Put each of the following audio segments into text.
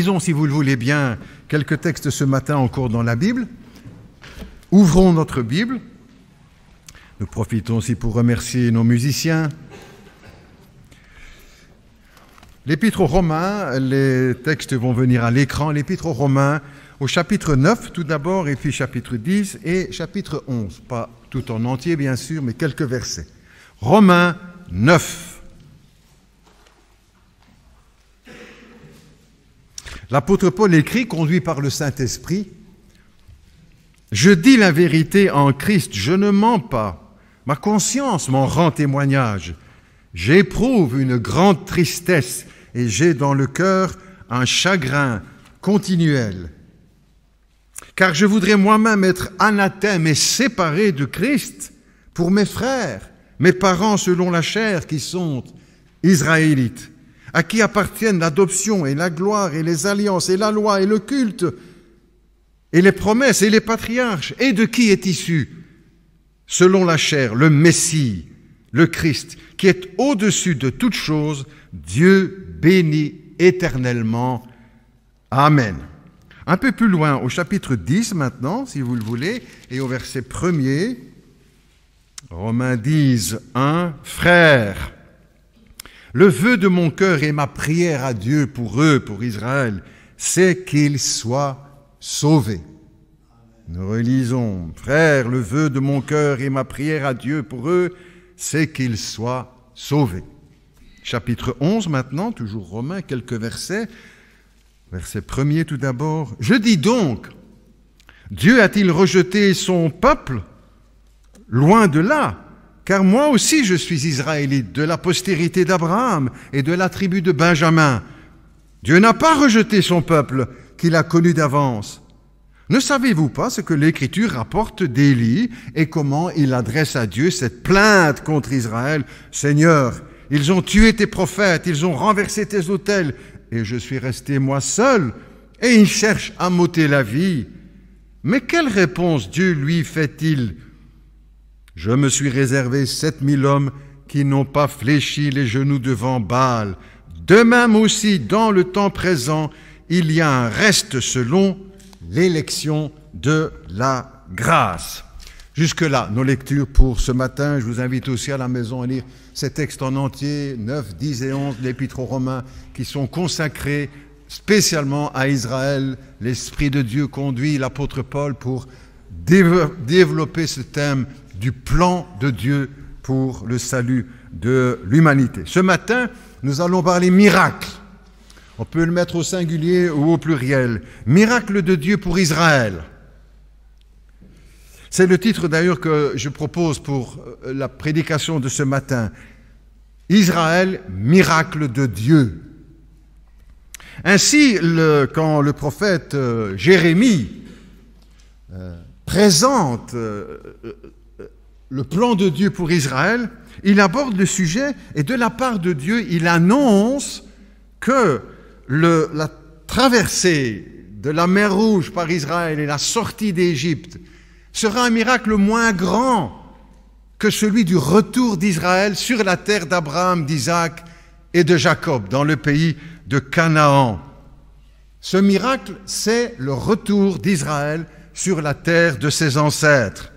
Lisons, si vous le voulez bien, quelques textes ce matin encore dans la Bible. Ouvrons notre Bible. Nous profitons aussi pour remercier nos musiciens. L'Épître aux Romains, les textes vont venir à l'écran. L'Épître aux Romains, au chapitre 9 tout d'abord, et puis chapitre 10 et chapitre 11. Pas tout en entier, bien sûr, mais quelques versets. Romains 9. L'apôtre Paul écrit, conduit par le Saint-Esprit, « Je dis la vérité en Christ, je ne mens pas. Ma conscience m'en rend témoignage. J'éprouve une grande tristesse et j'ai dans le cœur un chagrin continuel. Car je voudrais moi-même être anathème et séparé de Christ pour mes frères, mes parents selon la chair qui sont israélites, à qui appartiennent l'adoption et la gloire et les alliances et la loi et le culte et les promesses et les patriarches, et de qui est issu, selon la chair, le Messie, le Christ, qui est au-dessus de toutes choses, Dieu béni éternellement. Amen. Un peu plus loin, au chapitre 10 maintenant, si vous le voulez, et au verset 1er, Romains 10, 1, « Frères, le vœu de mon cœur et ma prière à Dieu pour eux, pour Israël, c'est qu'ils soient sauvés. » Nous relisons, « Frères, le vœu de mon cœur et ma prière à Dieu pour eux, c'est qu'ils soient sauvés. » Chapitre 11 maintenant, toujours Romains, quelques versets. Verset 1er tout d'abord. « Je dis donc, Dieu a-t-il rejeté son peuple? Loin de là, car moi aussi je suis israélite, de la postérité d'Abraham et de la tribu de Benjamin. Dieu n'a pas rejeté son peuple qu'il a connu d'avance. Ne savez-vous pas ce que l'Écriture rapporte d'Élie et comment il adresse à Dieu cette plainte contre Israël? Seigneur, ils ont tué tes prophètes, ils ont renversé tes autels, et je suis resté moi seul, et ils cherchent à m'ôter la vie. Mais quelle réponse Dieu lui fait-il? Je me suis réservé 7000 hommes qui n'ont pas fléchi les genoux devant Baal. De même aussi, dans le temps présent, il y a un reste selon l'élection de la grâce. Jusque-là, nos lectures pour ce matin. Je vous invite aussi à la maison à lire ces textes en entier, 9, 10 et 11, l'Épître aux Romains, qui sont consacrés spécialement à Israël. L'Esprit de Dieu conduit l'apôtre Paul pour développer ce thème du plan de Dieu pour le salut de l'humanité. Ce matin, nous allons parler miracle. On peut le mettre au singulier ou au pluriel. Miracle de Dieu pour Israël. C'est le titre d'ailleurs que je propose pour la prédication de ce matin. Israël, miracle de Dieu. Ainsi, quand le prophète Jérémie présente le plan de Dieu pour Israël, il aborde le sujet et de la part de Dieu, il annonce que la traversée de la mer Rouge par Israël et la sortie d'Égypte sera un miracle moins grand que celui du retour d'Israël sur la terre d'Abraham, d'Isaac et de Jacob, dans le pays de Canaan. Ce miracle, c'est le retour d'Israël sur la terre de ses ancêtres.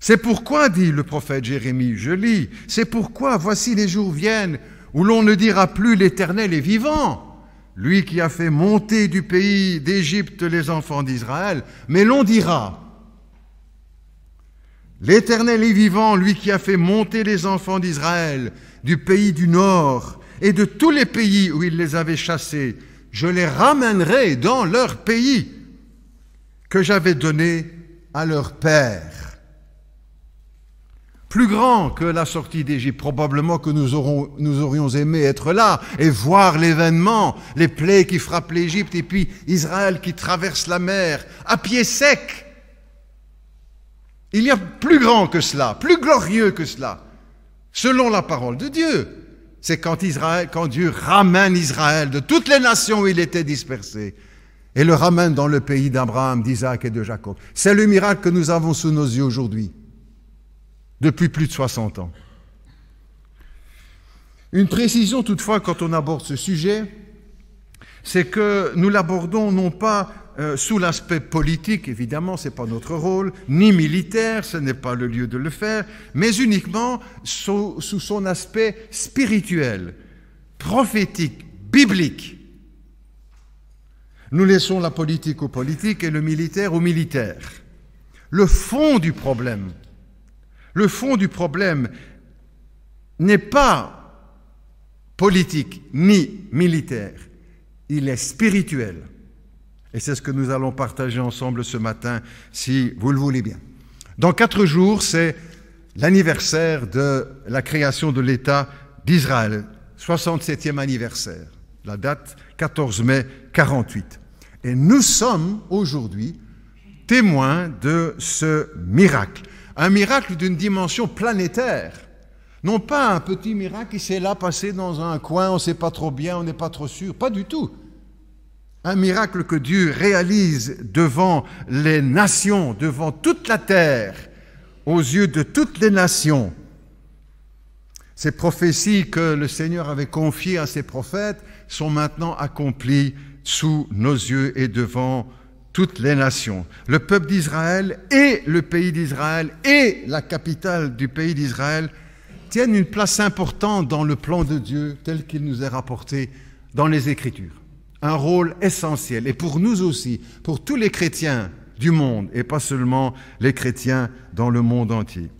C'est pourquoi, dit le prophète Jérémie, je lis, c'est pourquoi, voici les jours viennent où l'on ne dira plus l'Éternel est vivant, lui qui a fait monter du pays d'Égypte les enfants d'Israël, mais l'on dira, l'Éternel est vivant, lui qui a fait monter les enfants d'Israël du pays du nord et de tous les pays où il les avait chassés. Je les ramènerai dans leur pays que j'avais donné à leur père. Plus grand que la sortie d'Égypte, probablement que nous aurions aimé être là et voir l'événement, les plaies qui frappent l'Égypte et puis Israël qui traverse la mer à pied sec. Il y a plus grand que cela, plus glorieux que cela, selon la parole de Dieu. C'est quand Dieu ramène Israël de toutes les nations où il était dispersé et le ramène dans le pays d'Abraham, d'Isaac et de Jacob. C'est le miracle que nous avons sous nos yeux aujourd'hui, depuis plus de 60 ans. Une précision toutefois quand on aborde ce sujet, c'est que nous l'abordons non pas sous l'aspect politique, évidemment, ce n'est pas notre rôle, ni militaire, ce n'est pas le lieu de le faire, mais uniquement sous son aspect spirituel, prophétique, biblique. Nous laissons la politique aux politiques et le militaire aux militaires. Le fond du problème n'est pas politique ni militaire, il est spirituel. Et c'est ce que nous allons partager ensemble ce matin, si vous le voulez bien. Dans 4 jours, c'est l'anniversaire de la création de l'État d'Israël, 67e anniversaire, la date 14 mai 48. Et nous sommes aujourd'hui témoins de ce miracle, un miracle d'une dimension planétaire. Non pas un petit miracle qui s'est là passé dans un coin, on ne sait pas trop bien, on n'est pas trop sûr, pas du tout. Un miracle que Dieu réalise devant les nations, devant toute la terre, aux yeux de toutes les nations. Ces prophéties que le Seigneur avait confiées à ses prophètes sont maintenant accomplies sous nos yeux et devant toutes les nations. Le peuple d'Israël et le pays d'Israël et la capitale du pays d'Israël tiennent une place importante dans le plan de Dieu tel qu'il nous est rapporté dans les Écritures. Un rôle essentiel, et pour nous aussi, pour tous les chrétiens du monde, et pas seulement les chrétiens dans le monde entier.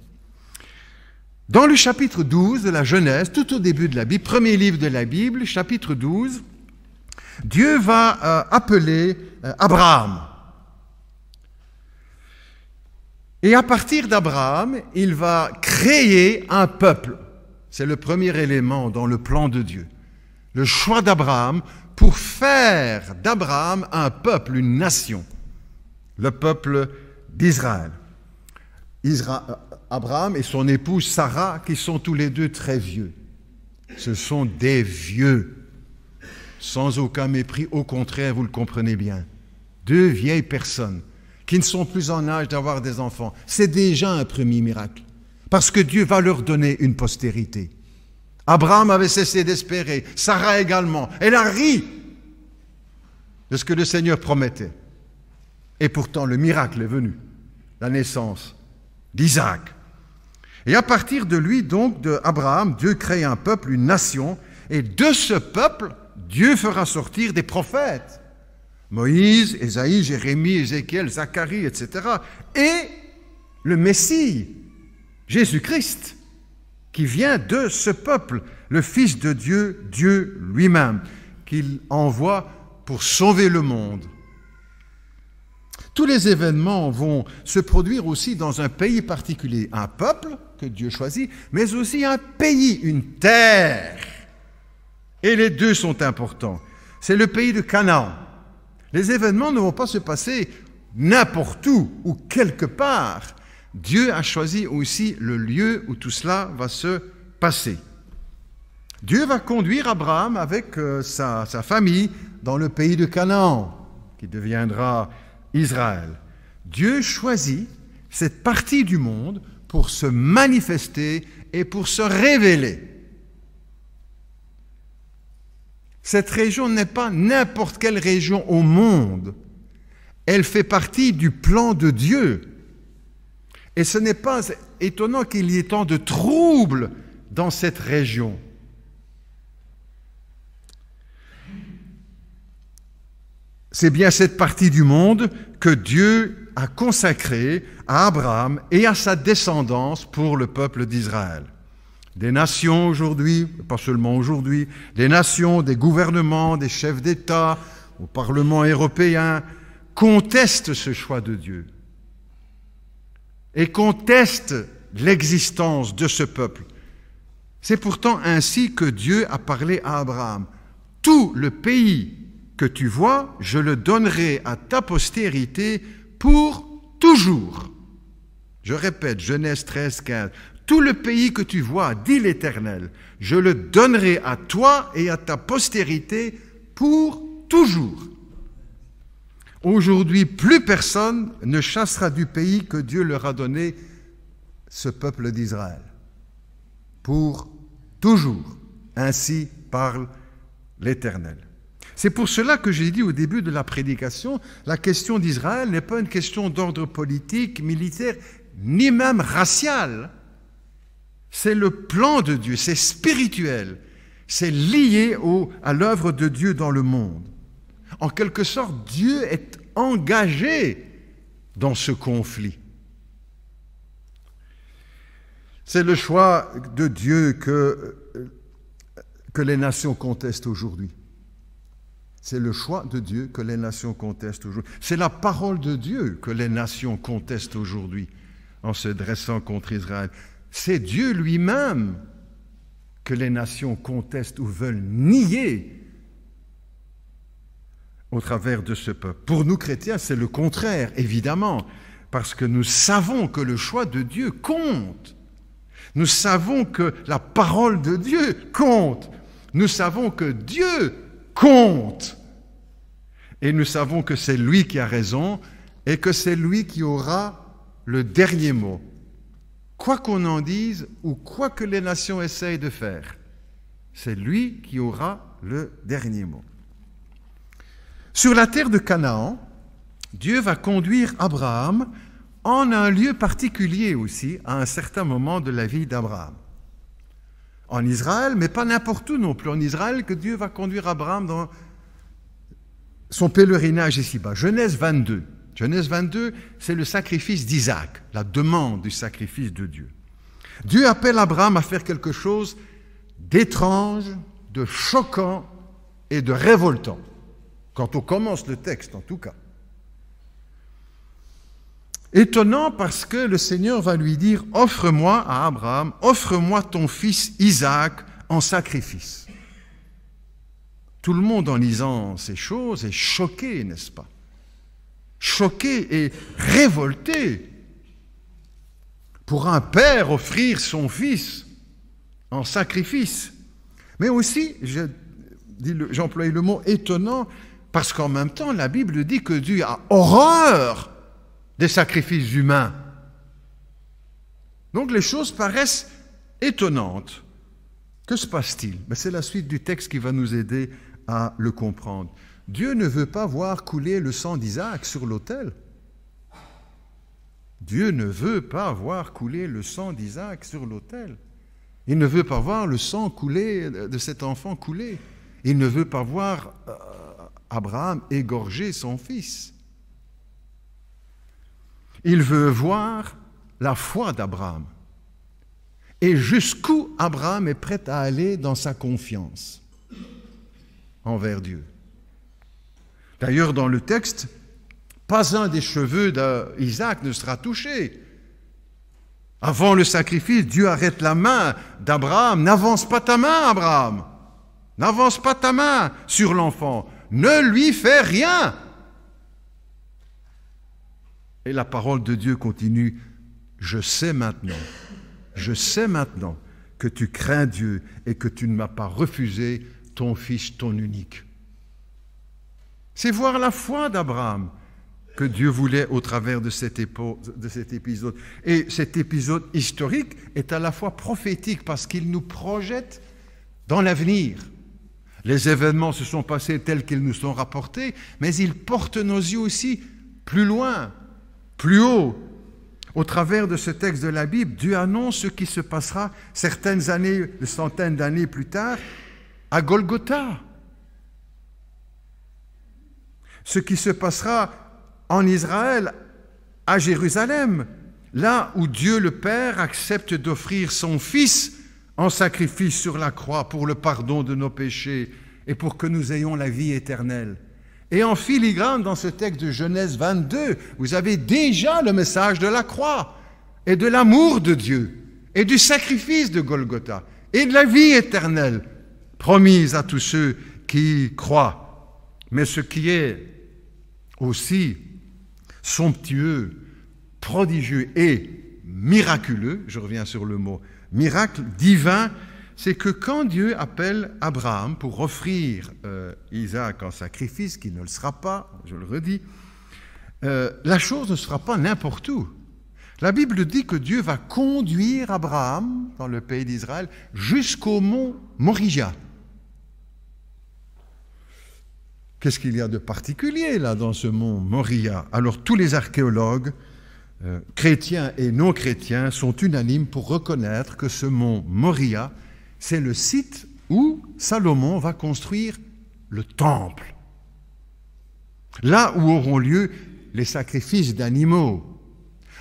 Dans le chapitre 12 de la Genèse, tout au début de la Bible, premier livre de la Bible, chapitre 12, Dieu va appeler Abraham. Et à partir d'Abraham, il va créer un peuple. C'est le premier élément dans le plan de Dieu. Le choix d'Abraham pour faire d'Abraham un peuple, une nation, le peuple d'Israël. Abraham et son épouse Sarah, qui sont tous les deux très vieux. Ce sont des vieux, sans aucun mépris, au contraire, vous le comprenez bien. 2 vieilles personnes qui ne sont plus en âge d'avoir des enfants. C'est déjà un premier miracle, parce que Dieu va leur donner une postérité. Abraham avait cessé d'espérer, Sarah également. Elle a ri de ce que le Seigneur promettait. Et pourtant, le miracle est venu, la naissance d'Isaac. Et à partir de lui, donc, d'Abraham, Dieu crée un peuple, une nation, et de ce peuple, Dieu fera sortir des prophètes. Moïse, Ésaïe, Jérémie, Ézéchiel, Zacharie, etc. Et le Messie, Jésus-Christ, qui vient de ce peuple, le Fils de Dieu, Dieu lui-même, qu'il envoie pour sauver le monde. Tous les événements vont se produire aussi dans un pays particulier, un peuple que Dieu choisit, mais aussi un pays, une terre. Et les deux sont importants. C'est le pays de Canaan. Les événements ne vont pas se passer n'importe où ou quelque part. Dieu a choisi aussi le lieu où tout cela va se passer. Dieu va conduire Abraham avec sa famille dans le pays de Canaan, qui deviendra Israël. Dieu choisit cette partie du monde pour se manifester et pour se révéler. Cette région n'est pas n'importe quelle région au monde. Elle fait partie du plan de Dieu. Et ce n'est pas étonnant qu'il y ait tant de troubles dans cette région. C'est bien cette partie du monde que Dieu a consacrée à Abraham et à sa descendance pour le peuple d'Israël. Des nations aujourd'hui, pas seulement aujourd'hui, des nations, des gouvernements, des chefs d'État, au Parlement européen, contestent ce choix de Dieu et contestent l'existence de ce peuple. C'est pourtant ainsi que Dieu a parlé à Abraham. Tout le pays que tu vois, je le donnerai à ta postérité pour toujours. Je répète, Genèse 13, 15. Tout le pays que tu vois, dit l'Éternel, je le donnerai à toi et à ta postérité pour toujours. Aujourd'hui, plus personne ne chassera du pays que Dieu leur a donné, ce peuple d'Israël. Pour toujours. Ainsi parle l'Éternel. C'est pour cela que j'ai dit au début de la prédication, la question d'Israël n'est pas une question d'ordre politique, militaire, ni même racial. C'est le plan de Dieu, c'est spirituel, c'est lié à l'œuvre de Dieu dans le monde. En quelque sorte, Dieu est engagé dans ce conflit. C'est le choix de Dieu que les nations contestent aujourd'hui. C'est le choix de Dieu que les nations contestent aujourd'hui. C'est la parole de Dieu que les nations contestent aujourd'hui en se dressant contre Israël. C'est Dieu lui-même que les nations contestent ou veulent nier au travers de ce peuple. Pour nous chrétiens, c'est le contraire, évidemment, parce que nous savons que le choix de Dieu compte. Nous savons que la parole de Dieu compte. Nous savons que Dieu compte. Et nous savons que c'est lui qui a raison et que c'est lui qui aura le dernier mot. Quoi qu'on en dise ou quoi que les nations essayent de faire, c'est lui qui aura le dernier mot. Sur la terre de Canaan, Dieu va conduire Abraham en un lieu particulier aussi, à un certain moment de la vie d'Abraham. En Israël, mais pas n'importe où non plus. En Israël, que Dieu va conduire Abraham dans son pèlerinage ici-bas. Genèse 22. Genèse 22, c'est le sacrifice d'Isaac, la demande du sacrifice de Dieu. Dieu appelle Abraham à faire quelque chose d'étrange, de choquant et de révoltant. Quand on commence le texte, en tout cas. Étonnant parce que le Seigneur va lui dire « Offre-moi à Abraham, offre-moi ton fils Isaac en sacrifice. » Tout le monde en lisant ces choses est choqué, n'est-ce pas? Choqué et révolté. Pour un père offrir son fils en sacrifice. Mais aussi, j'emploie le mot étonnant, parce qu'en même temps, la Bible dit que Dieu a horreur des sacrifices humains. Donc les choses paraissent étonnantes. Que se passe-t-il? C'est la suite du texte qui va nous aider à le comprendre. Dieu ne veut pas voir couler le sang d'Isaac sur l'autel. Dieu ne veut pas voir couler le sang d'Isaac sur l'autel. Il ne veut pas voir le sang couler de cet enfant couler. Il ne veut pas voir Abraham égorger son fils. Il veut voir la foi d'Abraham et jusqu'où Abraham est prêt à aller dans sa confiance envers Dieu. D'ailleurs, dans le texte, pas un des cheveux d'Isaac ne sera touché. Avant le sacrifice, Dieu arrête la main d'Abraham. N'avance pas ta main, Abraham. N'avance pas ta main sur l'enfant. Ne lui fais rien. Et la parole de Dieu continue. Je sais maintenant que tu crains Dieu et que tu ne m'as pas refusé ton fils, ton unique. C'est voir la foi d'Abraham que Dieu voulait au travers de cet épisode. Et cet épisode historique est à la fois prophétique parce qu'il nous projette dans l'avenir. Les événements se sont passés tels qu'ils nous sont rapportés, mais il porte nos yeux aussi plus loin, plus haut. Au travers de ce texte de la Bible, Dieu annonce ce qui se passera certaines années, des centaines d'années plus tard, à Golgotha. Ce qui se passera en Israël, à Jérusalem, là où Dieu le Père accepte d'offrir son Fils en sacrifice sur la croix pour le pardon de nos péchés et pour que nous ayons la vie éternelle. Et en filigrane, dans ce texte de Genèse 22, vous avez déjà le message de la croix et de l'amour de Dieu et du sacrifice de Golgotha et de la vie éternelle promise à tous ceux qui croient. Mais ce qui est aussi somptueux, prodigieux et miraculeux, je reviens sur le mot miracle divin, c'est que quand Dieu appelle Abraham pour offrir Isaac en sacrifice, qui ne le sera pas, je le redis, la chose ne sera pas n'importe où. La Bible dit que Dieu va conduire Abraham dans le pays d'Israël jusqu'au mont Moria. Qu'est-ce qu'il y a de particulier là dans ce mont Moria? Alors tous les archéologues, chrétiens et non chrétiens, sont unanimes pour reconnaître que ce mont Moria, c'est le site où Salomon va construire le temple. Là où auront lieu les sacrifices d'animaux.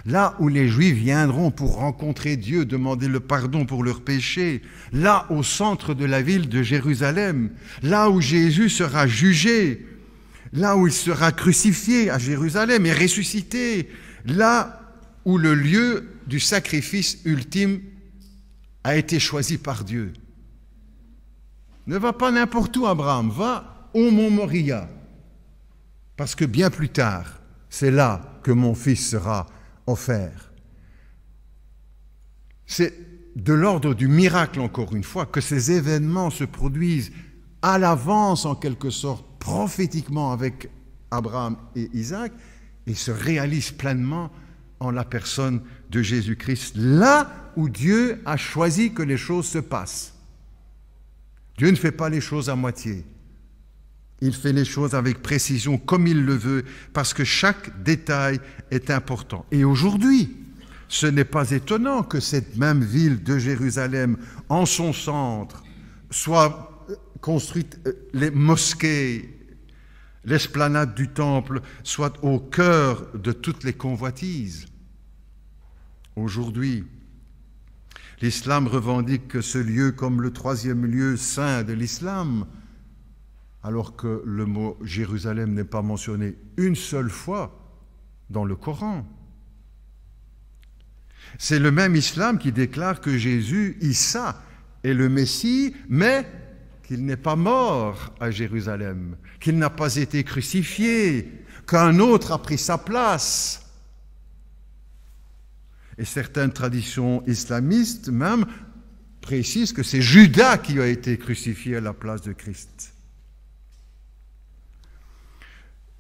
Là où les Juifs viendront pour rencontrer Dieu, demander le pardon pour leurs péchés. Là au centre de la ville de Jérusalem. Là où Jésus sera jugé. Là où il sera crucifié à Jérusalem et ressuscité. Là où le lieu du sacrifice ultime a été choisi par Dieu. Ne va pas n'importe où, Abraham, va au mont Moria. Parce que bien plus tard, c'est là que mon fils sera offert. C'est de l'ordre du miracle, encore une fois, que ces événements se produisent à l'avance, en quelque sorte, prophétiquement avec Abraham et Isaac, et se réalisent pleinement en la personne de Jésus-Christ, là où Dieu a choisi que les choses se passent. Dieu ne fait pas les choses à moitié. Il fait les choses avec précision, comme il le veut, parce que chaque détail est important. Et aujourd'hui, ce n'est pas étonnant que cette même ville de Jérusalem, en son centre, soit construite, les mosquées, l'esplanade du temple, soit au cœur de toutes les convoitises. Aujourd'hui, l'islam revendique que ce lieu comme le troisième lieu saint de l'islam, alors que le mot Jérusalem n'est pas mentionné une seule fois dans le Coran. C'est le même islam qui déclare que Jésus, Issa, est le Messie, mais qu'il n'est pas mort à Jérusalem, qu'il n'a pas été crucifié, qu'un autre a pris sa place. Et certaines traditions islamistes même précisent que c'est Judas qui a été crucifié à la place de Christ.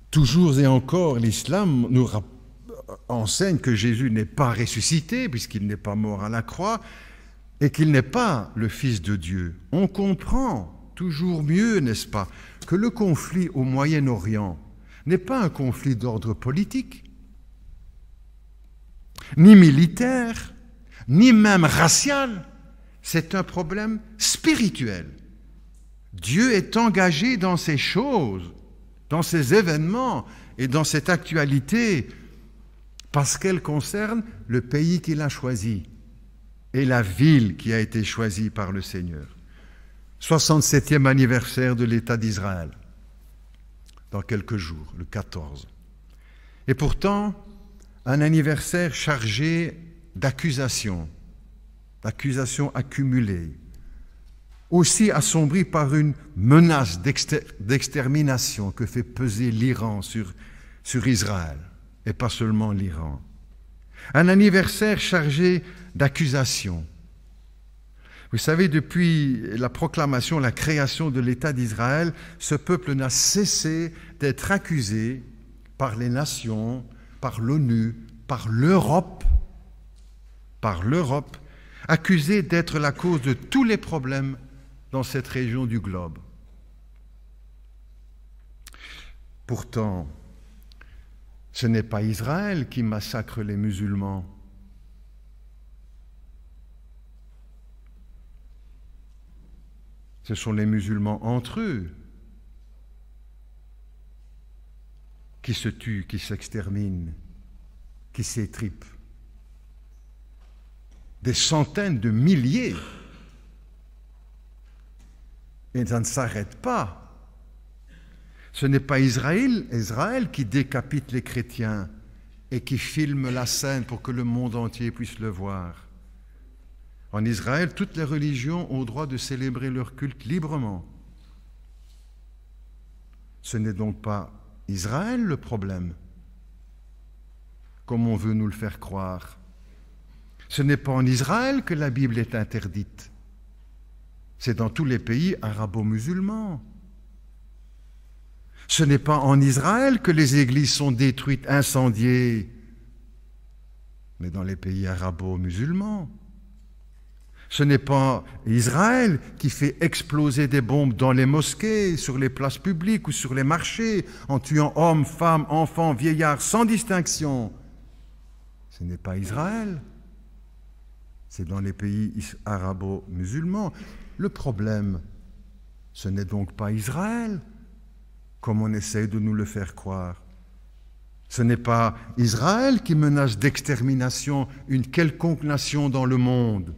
Toujours et encore, l'islam nous enseigne que Jésus n'est pas ressuscité, puisqu'il n'est pas mort à la croix, et qu'il n'est pas le Fils de Dieu. On comprend toujours mieux, n'est-ce pas, que le conflit au Moyen-Orient n'est pas un conflit d'ordre politique, ni militaire, ni même racial. C'est un problème spirituel. Dieu est engagé dans ces choses, dans ces événements et dans cette actualité, parce qu'elle concerne le pays qu'il a choisi et la ville qui a été choisie par le Seigneur. 67e anniversaire de l'État d'Israël, dans quelques jours, le 14. Et pourtant, un anniversaire chargé d'accusations accumulées, aussi assombri par une menace d'extermination que fait peser l'Iran sur Israël, et pas seulement l'Iran. Un anniversaire chargé d'accusations. Vous savez, depuis la proclamation, la création de l'État d'Israël, ce peuple n'a cessé d'être accusé par les nations, par l'ONU, par l'Europe, accusé d'être la cause de tous les problèmes dans cette région du globe. Pourtant, ce n'est pas Israël qui massacre les musulmans. Ce sont les musulmans entre eux qui se tuent, qui s'exterminent, qui s'étripent. Des centaines de milliers. Et ça ne s'arrête pas. Ce n'est pas Israël qui décapite les chrétiens et qui filme la scène pour que le monde entier puisse le voir. En Israël, toutes les religions ont le droit de célébrer leur culte librement. Ce n'est donc pas Israël le problème, comme on veut nous le faire croire. Ce n'est pas en Israël que la Bible est interdite. C'est dans tous les pays arabo-musulmans. Ce n'est pas en Israël que les églises sont détruites, incendiées, mais dans les pays arabo-musulmans. Ce n'est pas Israël qui fait exploser des bombes dans les mosquées, sur les places publiques ou sur les marchés, en tuant hommes, femmes, enfants, vieillards, sans distinction. Ce n'est pas Israël. C'est dans les pays arabo-musulmans. Le problème, ce n'est donc pas Israël, comme on essaye de nous le faire croire. Ce n'est pas Israël qui menace d'extermination une quelconque nation dans le monde.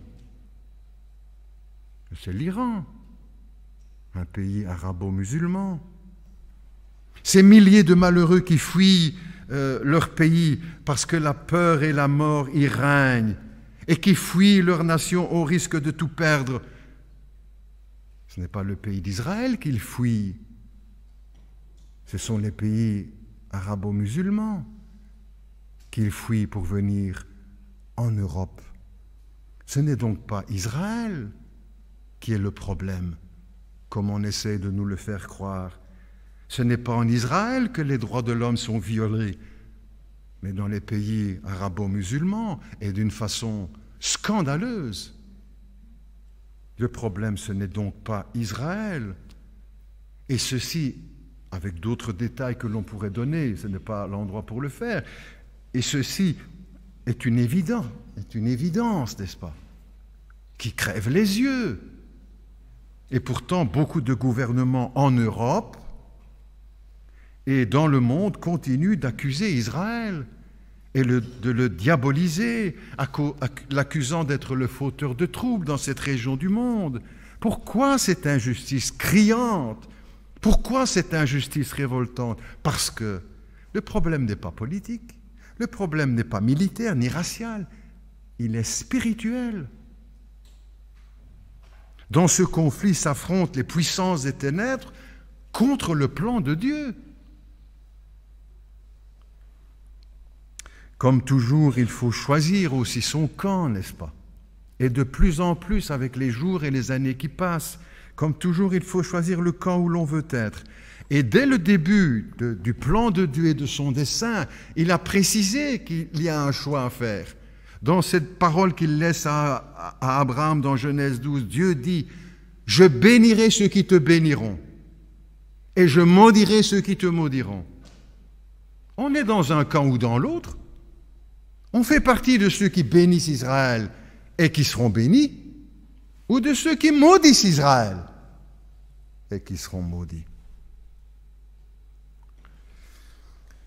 C'est l'Iran, un pays arabo-musulman. Ces milliers de malheureux qui fuient leur pays parce que la peur et la mort y règnent et qui fuient leur nation au risque de tout perdre. Ce n'est pas le pays d'Israël qu'ils fuient, ce sont les pays arabo-musulmans qu'ils fuient pour venir en Europe. Ce n'est donc pas Israël qui est le problème, comme on essaie de nous le faire croire. Ce n'est pas en Israël que les droits de l'homme sont violés, mais dans les pays arabo-musulmans et d'une façon scandaleuse. Le problème, ce n'est donc pas Israël. Et ceci, avec d'autres détails que l'on pourrait donner, ce n'est pas l'endroit pour le faire, et ceci est une évidence, n'est-ce pas, qui crève les yeux. Et pourtant, beaucoup de gouvernements en Europe et dans le monde continuent d'accuser Israël et de le diaboliser, l'accusant d'être le fauteur de troubles dans cette région du monde. Pourquoi cette injustice criante? Pourquoi cette injustice révoltante? Parce que le problème n'est pas politique, le problème n'est pas militaire ni racial, il est spirituel. Dans ce conflit s'affrontent les puissances des ténèbres contre le plan de Dieu. Comme toujours, il faut choisir aussi son camp, n'est-ce pas? Et de plus en plus, avec les jours et les années qui passent, comme toujours, il faut choisir le camp où l'on veut être. Et dès le début du plan de Dieu et de son dessein, il a précisé qu'il y a un choix à faire. Dans cette parole qu'il laisse à Abraham dans Genèse 12, Dieu dit « Je bénirai ceux qui te béniront et je maudirai ceux qui te maudiront. » On est dans un camp ou dans l'autre. On fait partie de ceux qui bénissent Israël et qui seront bénis, ou de ceux qui maudissent Israël et qui seront maudits.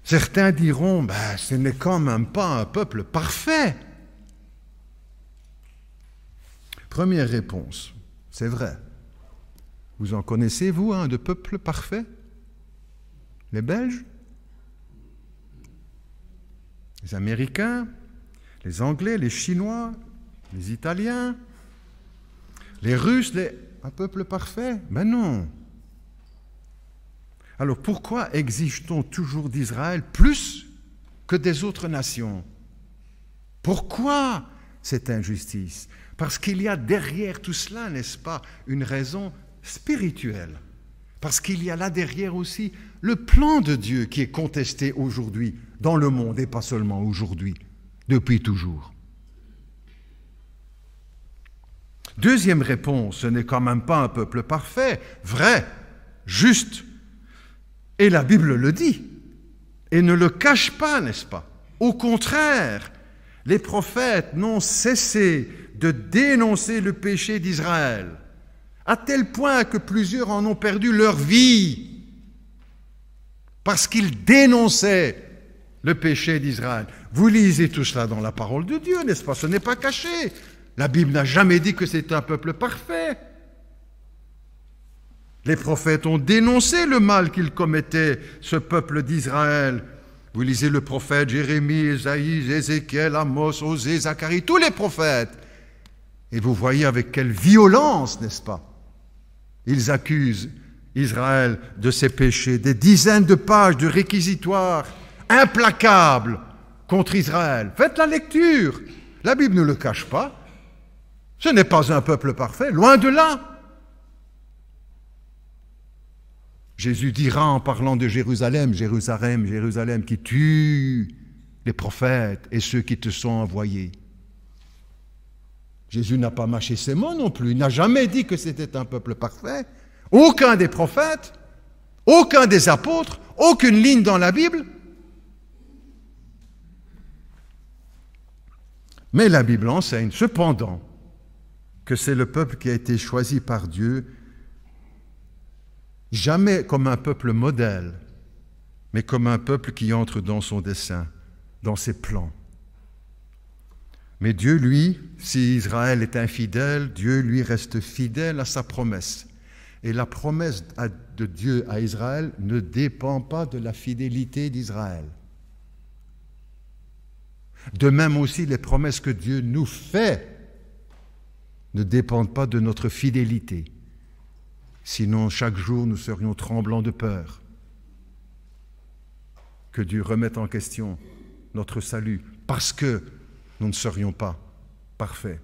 Certains diront, ce n'est quand même pas un peuple parfait. Première réponse, c'est vrai. Vous en connaissez, vous, de peuple parfait? Les Belges? Les Américains? Les Anglais? Les Chinois? Les Italiens? Les Russes? Un peuple parfait? Ben non. Alors pourquoi exige-t-on toujours d'Israël plus que des autres nations? Pourquoi cette injustice? Parce qu'il y a derrière tout cela, n'est-ce pas, une raison spirituelle. Parce qu'il y a là derrière aussi le plan de Dieu qui est contesté aujourd'hui dans le monde, et pas seulement aujourd'hui, depuis toujours. Deuxième réponse, ce n'est quand même pas un peuple parfait, vrai, juste. Et la Bible le dit, et ne le cache pas, n'est-ce pas? Au contraire, les prophètes n'ont cessé de dénoncer le péché d'Israël, à tel point que plusieurs en ont perdu leur vie, parce qu'ils dénonçaient le péché d'Israël. Vous lisez tout cela dans la parole de Dieu, n'est-ce pas? Ce n'est pas caché. La Bible n'a jamais dit que c'est un peuple parfait. Les prophètes ont dénoncé le mal qu'il commettait, ce peuple d'Israël. Vous lisez le prophète Jérémie, Ésaïe, Ézéchiel, Amos, Osée, Zacharie, tous les prophètes. Et vous voyez avec quelle violence, n'est-ce pas? Ils accusent Israël de ses péchés, des dizaines de pages de réquisitoires implacables contre Israël. Faites la lecture. La Bible ne le cache pas. Ce n'est pas un peuple parfait, loin de là. Jésus dira en parlant de Jérusalem, Jérusalem, Jérusalem, qui tue les prophètes et ceux qui te sont envoyés. Jésus n'a pas mâché ses mots non plus. Il n'a jamais dit que c'était un peuple parfait. Aucun des prophètes, aucun des apôtres, aucune ligne dans la Bible. Mais la Bible enseigne cependant que c'est le peuple qui a été choisi par Dieu, jamais comme un peuple modèle, mais comme un peuple qui entre dans son dessein, dans ses plans. Mais Dieu, lui, si Israël est infidèle, Dieu, lui, reste fidèle à sa promesse. Et la promesse de Dieu à Israël ne dépend pas de la fidélité d'Israël. De même aussi, les promesses que Dieu nous fait ne dépendent pas de notre fidélité. Sinon, chaque jour, nous serions tremblants de peur que Dieu remette en question notre salut, parce que nous ne serions pas parfaits.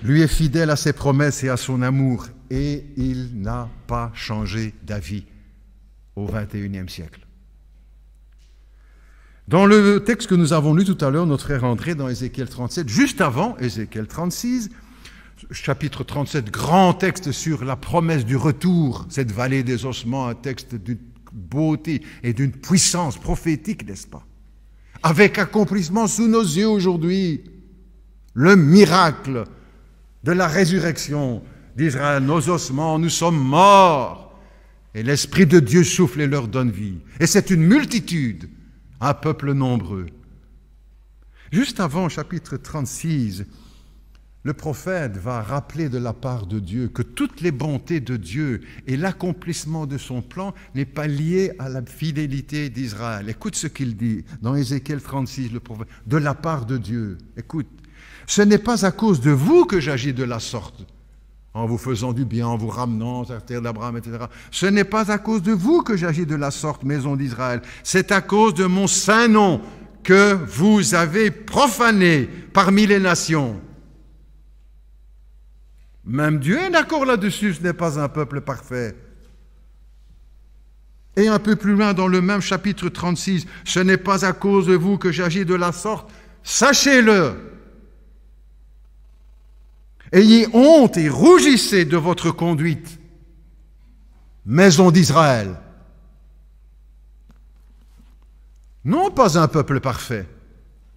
Lui est fidèle à ses promesses et à son amour, et il n'a pas changé d'avis au XXIe siècle. Dans le texte que nous avons lu tout à l'heure, notre frère André, dans Ézéchiel 37, juste avant Ézéchiel 36, chapitre 37, grand texte sur la promesse du retour, cette vallée des ossements, un texte d'une beauté et d'une puissance prophétique, n'est-ce pas? Avec accomplissement sous nos yeux aujourd'hui, le miracle de la résurrection d'Israël. Nos ossements, nous sommes morts, et l'Esprit de Dieu souffle et leur donne vie. Et c'est une multitude, un peuple nombreux. Juste avant, chapitre 36, le prophète va rappeler de la part de Dieu que toutes les bontés de Dieu et l'accomplissement de son plan n'est pas lié à la fidélité d'Israël. Écoute ce qu'il dit dans Ézéchiel 36, le prophète, de la part de Dieu. Écoute, ce n'est pas à cause de vous que j'agis de la sorte, en vous faisant du bien, en vous ramenant à la terre d'Abraham, etc. Ce n'est pas à cause de vous que j'agis de la sorte, maison d'Israël. C'est à cause de mon saint nom que vous avez profané parmi les nations. Même Dieu est d'accord là-dessus, ce n'est pas un peuple parfait. Et un peu plus loin, dans le même chapitre 36, ce n'est pas à cause de vous que j'agis de la sorte, sachez-le. Ayez honte et rougissez de votre conduite, maison d'Israël. Non pas un peuple parfait,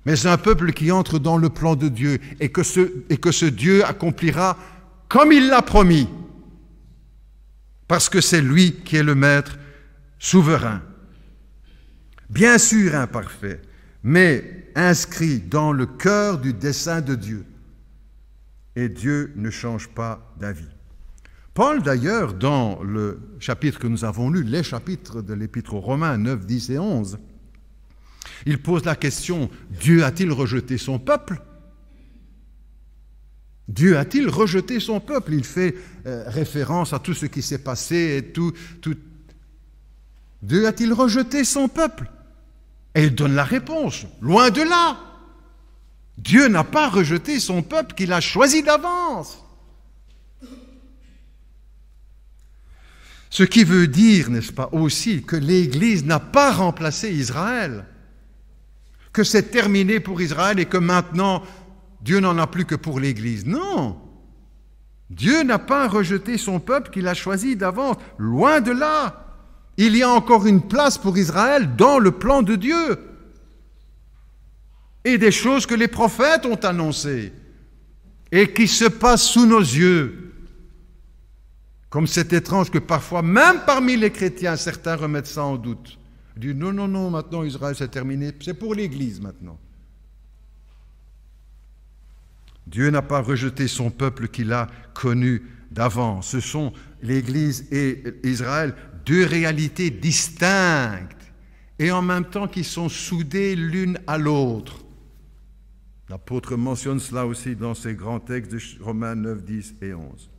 mais un peuple qui entre dans le plan de Dieu et que ce Dieu accomplira comme il l'a promis, parce que c'est lui qui est le maître souverain. Bien sûr imparfait, mais inscrit dans le cœur du dessein de Dieu. Et Dieu ne change pas d'avis. Paul, d'ailleurs, dans le chapitre que nous avons lu, les chapitres de l'Épître aux Romains 9, 10 et 11, il pose la question, Dieu a-t-il rejeté son peuple? Dieu a-t-il rejeté son peuple? Il fait référence à tout ce qui s'est passé et tout. Dieu a-t-il rejeté son peuple? Et il donne la réponse, loin de là. Dieu n'a pas rejeté son peuple qu'il a choisi d'avance. Ce qui veut dire, n'est-ce pas, aussi que l'Église n'a pas remplacé Israël, que c'est terminé pour Israël et que maintenant Dieu n'en a plus que pour l'Église. Non, Dieu n'a pas rejeté son peuple qu'il a choisi d'avance, loin de là. Il y a encore une place pour Israël dans le plan de Dieu. Et des choses que les prophètes ont annoncées et qui se passent sous nos yeux. Comme c'est étrange que parfois, même parmi les chrétiens, certains remettent ça en doute. Ils disent non, maintenant Israël c'est terminé, c'est pour l'Église maintenant. Dieu n'a pas rejeté son peuple qu'il a connu d'avance. Ce sont l'Église et Israël, deux réalités distinctes et en même temps qui sont soudées l'une à l'autre. L'apôtre mentionne cela aussi dans ses grands textes de Romains 9, 10 et 11.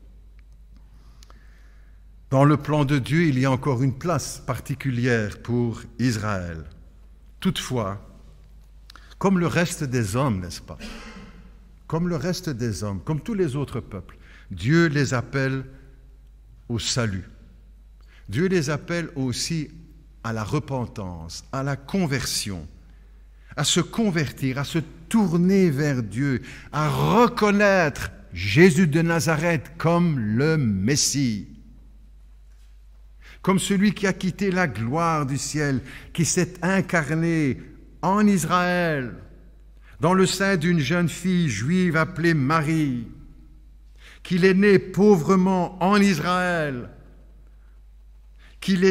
Dans le plan de Dieu, il y a encore une place particulière pour Israël. Toutefois, comme le reste des hommes, n'est-ce pas? Comme le reste des hommes, comme tous les autres peuples, Dieu les appelle au salut. Dieu les appelle aussi à la repentance, à la conversion, à se convertir, à se tourner vers Dieu, à reconnaître Jésus de Nazareth comme le Messie, comme celui qui a quitté la gloire du ciel, qui s'est incarné en Israël, dans le sein d'une jeune fille juive appelée Marie, qu'il est né pauvrement en Israël, qu'il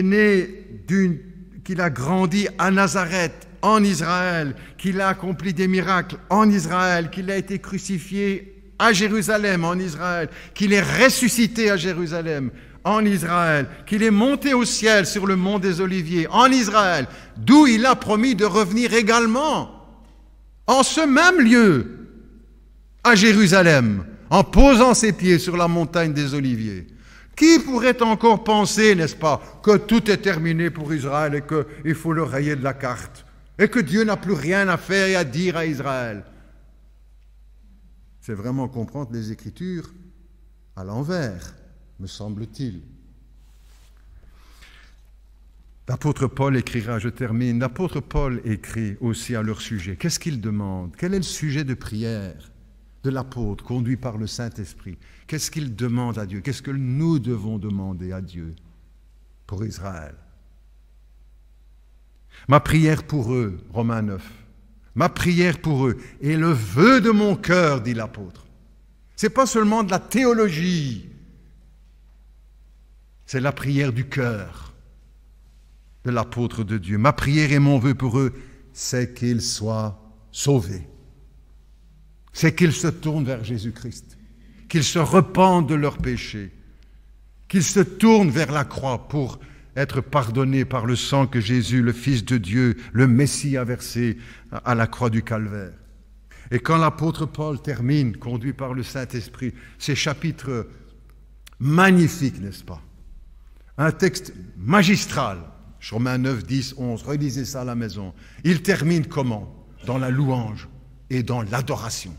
a grandi à Nazareth, en Israël, qu'il a accompli des miracles en Israël, qu'il a été crucifié à Jérusalem, en Israël, qu'il est ressuscité à Jérusalem, en Israël, qu'il est monté au ciel sur le mont des Oliviers, en Israël, d'où il a promis de revenir également, en ce même lieu, à Jérusalem, en posant ses pieds sur la montagne des Oliviers. Qui pourrait encore penser, n'est-ce pas, que tout est terminé pour Israël et qu'il faut le rayer de la carte, et que Dieu n'a plus rien à faire et à dire à Israël? C'est vraiment comprendre les Écritures à l'envers, me semble-t-il. L'apôtre Paul écrira, je termine, l'apôtre Paul écrit aussi à leur sujet. Qu'est-ce qu'il demande? Quel est le sujet de prière de l'apôtre conduit par le Saint-Esprit? Qu'est-ce qu'il demande à Dieu? Qu'est-ce que nous devons demander à Dieu pour Israël? Ma prière pour eux, Romains 9, ma prière pour eux est le vœu de mon cœur, dit l'apôtre. Ce n'est pas seulement de la théologie, c'est la prière du cœur de l'apôtre de Dieu. Ma prière et mon vœu pour eux, c'est qu'ils soient sauvés. C'est qu'ils se tournent vers Jésus-Christ, qu'ils se repentent de leurs péchés, qu'ils se tournent vers la croix pour être pardonnés par le sang que Jésus, le Fils de Dieu, le Messie, a versé à la croix du Calvaire. Et quand l'apôtre Paul termine, conduit par le Saint-Esprit, ces chapitres magnifiques, n'est-ce pas? Un texte magistral, Romains 9, 10, 11, relisez ça à la maison. Il termine comment? Dans la louange et dans l'adoration.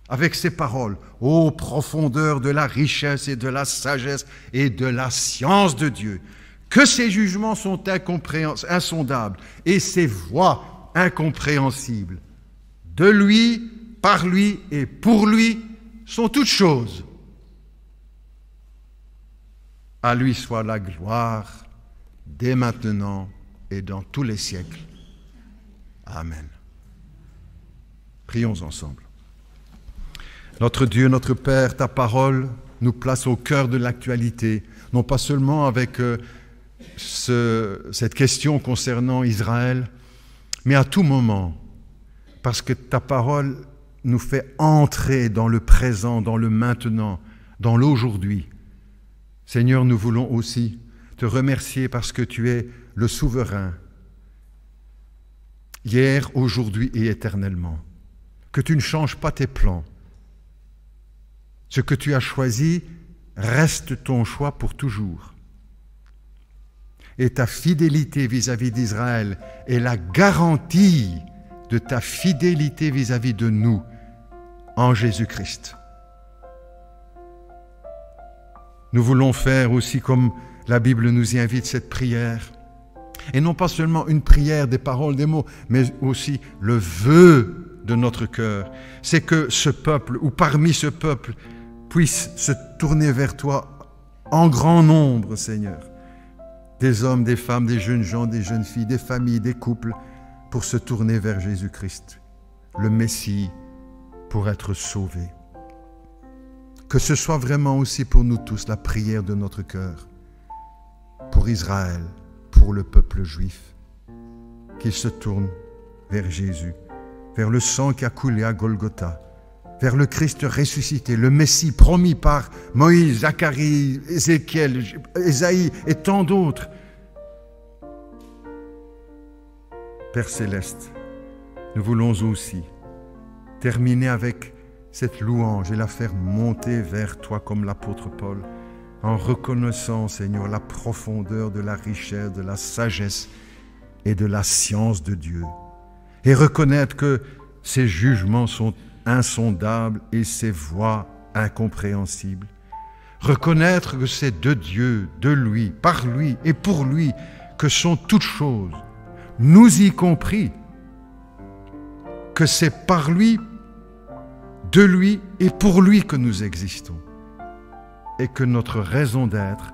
Avec ces paroles, ô profondeur de la richesse et de la sagesse et de la science de Dieu, que ses jugements sont insondables et ses voies incompréhensibles. De lui, par lui et pour lui sont toutes choses. À lui soit la gloire dès maintenant et dans tous les siècles. Amen. Prions ensemble. Notre Dieu, notre Père, ta parole nous place au cœur de l'actualité, non pas seulement avec cette question concernant Israël, mais à tout moment, parce que ta parole nous fait entrer dans le présent, dans le maintenant, dans l'aujourd'hui. Seigneur, nous voulons aussi te remercier parce que tu es le souverain, hier, aujourd'hui et éternellement, que tu ne changes pas tes plans. Ce que tu as choisi reste ton choix pour toujours. Et ta fidélité vis-à-vis d'Israël est la garantie de ta fidélité vis-à-vis de nous en Jésus-Christ. Nous voulons faire aussi, comme la Bible nous y invite, cette prière. Et non pas seulement une prière, des paroles, des mots, mais aussi le vœu de notre cœur. C'est que ce peuple, ou parmi ce peuple, puisse se tourner vers toi en grand nombre, Seigneur. Des hommes, des femmes, des jeunes gens, des jeunes filles, des familles, des couples, pour se tourner vers Jésus-Christ, le Messie, pour être sauvés. Que ce soit vraiment aussi pour nous tous la prière de notre cœur, pour Israël, pour le peuple juif, qu'il se tourne vers Jésus, vers le sang qui a coulé à Golgotha, vers le Christ ressuscité, le Messie promis par Moïse, Zacharie, Ézéchiel, Ésaïe et tant d'autres. Père céleste, nous voulons aussi terminer avec cette louange et la faire monter vers toi comme l'apôtre Paul, en reconnaissant, Seigneur, la profondeur de la richesse, de la sagesse et de la science de Dieu, et reconnaître que ses jugements sont insondables et ses voies incompréhensibles. Reconnaître que c'est de Dieu, de lui, par lui et pour lui que sont toutes choses, nous y compris, que c'est par lui, de lui et pour lui que nous existons, et que notre raison d'être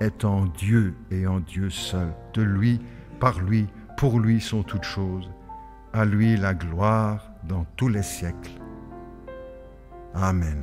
est en Dieu et en Dieu seul. De lui, par lui, pour lui sont toutes choses. À lui la gloire dans tous les siècles. Amen.